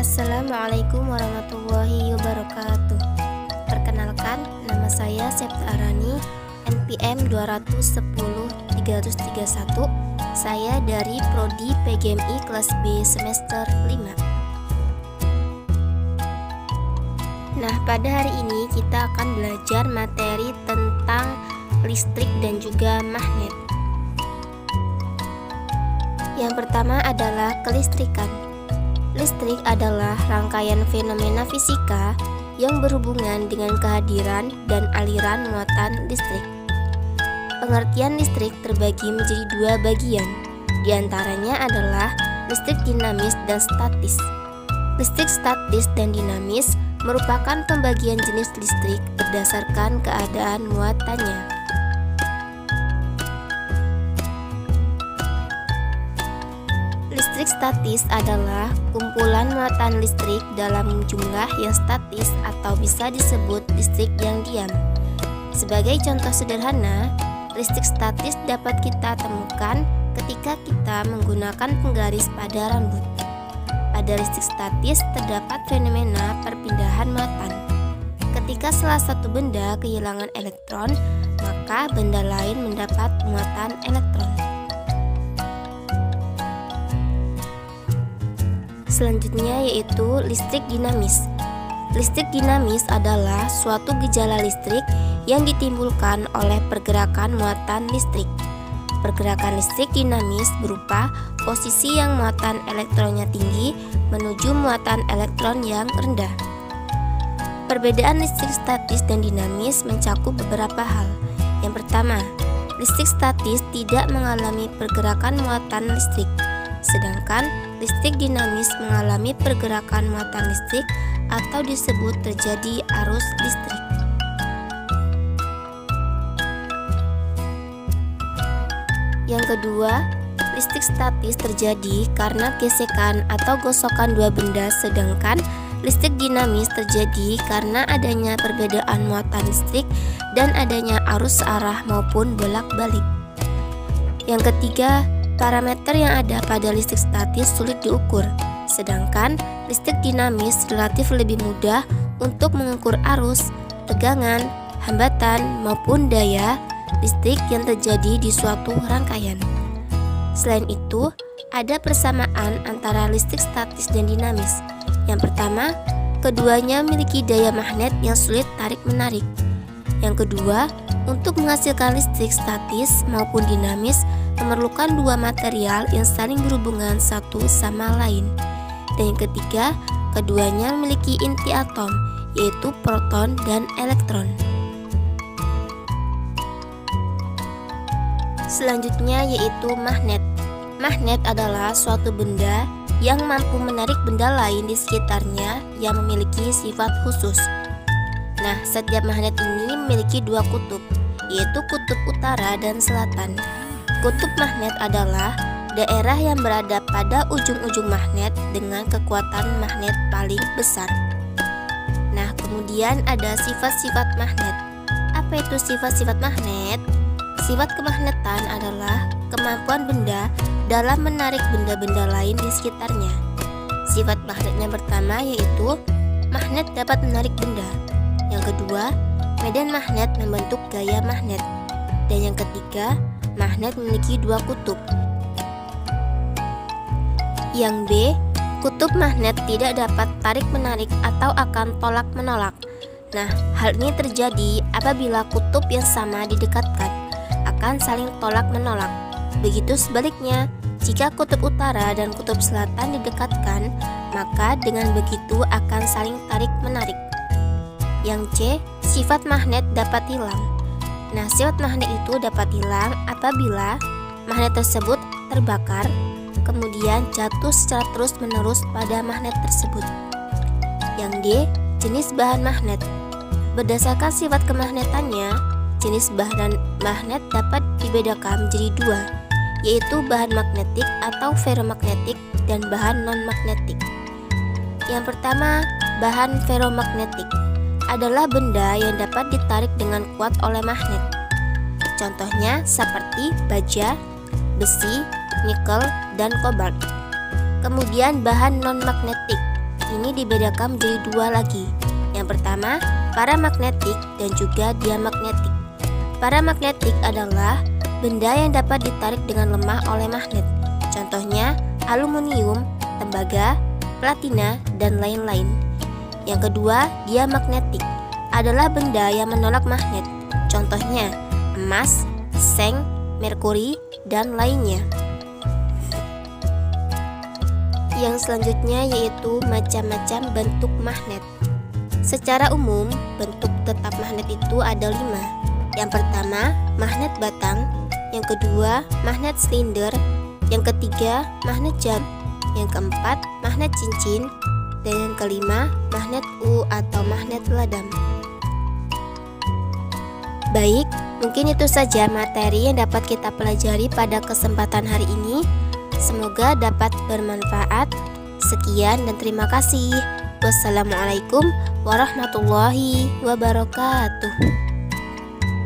Assalamualaikum warahmatullahi wabarakatuh. Perkenalkan, nama saya Septa Arani, NPM 210-331. Saya dari Prodi PGMI kelas B semester 5. Nah, pada hari ini kita akan belajar materi tentang listrik dan juga magnet. Yang pertama adalah kelistrikan. Listrik adalah rangkaian fenomena fisika yang berhubungan dengan kehadiran dan aliran muatan listrik. Pengertian listrik terbagi menjadi dua bagian. Di antaranya adalah listrik dinamis dan statis. Listrik statis dan dinamis merupakan pembagian jenis listrik berdasarkan keadaan muatannya. Listrik statis adalah kumpulan muatan listrik dalam jumlah yang statis atau bisa disebut listrik yang diam. Sebagai contoh sederhana, listrik statis dapat kita temukan ketika kita menggunakan penggaris pada rambut. Pada listrik statis terdapat fenomena perpindahan muatan. Ketika salah satu benda kehilangan elektron, maka benda lain mendapat muatan elektron. Selanjutnya yaitu listrik dinamis. Listrik dinamis adalah suatu gejala listrik yang ditimbulkan oleh pergerakan muatan listrik. Pergerakan listrik dinamis berupa posisi yang muatan elektronnya tinggi menuju muatan elektron yang rendah. Perbedaan listrik statis dan dinamis mencakup beberapa hal. Yang pertama, listrik statis tidak mengalami pergerakan muatan listrik, sedangkan listrik dinamis mengalami pergerakan muatan listrik atau disebut terjadi arus listrik. Yang kedua, listrik statis terjadi karena gesekan atau gosokan dua benda, sedangkan listrik dinamis terjadi karena adanya perbedaan muatan listrik dan adanya arus searah maupun bolak-balik. Yang ketiga, parameter yang ada pada listrik statis sulit diukur, sedangkan listrik dinamis relatif lebih mudah untuk mengukur arus, tegangan, hambatan, maupun daya listrik yang terjadi di suatu rangkaian. Selain itu, ada persamaan antara listrik statis dan dinamis. Yang pertama, keduanya memiliki daya magnet yang sulit tarik-menarik. Yang kedua, untuk menghasilkan listrik statis maupun dinamis memerlukan dua material yang saling berhubungan satu sama lain. Dan yang ketiga, keduanya memiliki inti atom, yaitu proton dan elektron. Selanjutnya yaitu magnet. Magnet adalah suatu benda yang mampu menarik benda lain di sekitarnya yang memiliki sifat khusus. Nah, setiap magnet ini memiliki dua kutub, yaitu kutub utara dan selatan. Kutub magnet adalah daerah yang berada pada ujung-ujung magnet dengan kekuatan magnet paling besar. Nah, kemudian ada sifat-sifat magnet. Apa itu sifat-sifat magnet? Sifat kemagnetan adalah kemampuan benda dalam menarik benda-benda lain di sekitarnya. Sifat magnet yang pertama yaitu magnet dapat menarik benda. Yang kedua, medan magnet membentuk gaya magnet. Dan yang ketiga, magnet memiliki dua kutub. Yang B, kutub magnet tidak dapat tarik-menarik atau akan tolak-menolak. Nah, hal ini terjadi apabila kutub yang sama didekatkan, akan saling tolak-menolak. Begitu sebaliknya, jika kutub utara dan kutub selatan didekatkan, maka dengan begitu akan saling tarik-menarik. Yang C, sifat magnet dapat hilang. Nah, sifat magnet itu dapat hilang apabila magnet tersebut terbakar, kemudian jatuh secara terus-menerus pada magnet tersebut. Yang D, jenis bahan magnet. Berdasarkan sifat kemagnetannya, jenis bahan magnet dapat dibedakan menjadi dua, yaitu bahan magnetik atau ferromagnetik dan bahan non-magnetik. Yang pertama, bahan ferromagnetik adalah benda yang dapat ditarik dengan kuat oleh magnet. Contohnya seperti baja, besi, nikel, dan kobalt. Kemudian bahan non-magnetik ini dibedakan menjadi dua lagi. Yang pertama, paramagnetik dan juga diamagnetik. Paramagnetik adalah benda yang dapat ditarik dengan lemah oleh magnet. Contohnya aluminium, tembaga, platina, dan lain-lain. Yang kedua, diamagnetik adalah benda yang menolak magnet. Contohnya emas, seng, merkuri, dan lainnya. Yang selanjutnya yaitu macam-macam bentuk magnet. Secara umum, bentuk tetap magnet itu ada 5. Yang pertama, magnet batang. Yang kedua, magnet silinder. Yang ketiga, magnet jam. Yang keempat, magnet cincin. Dan yang kelima, magnet U atau magnet ladam. Baik, mungkin itu saja materi yang dapat kita pelajari pada kesempatan hari ini. Semoga dapat bermanfaat. Sekian dan terima kasih. Wassalamualaikum warahmatullahi wabarakatuh.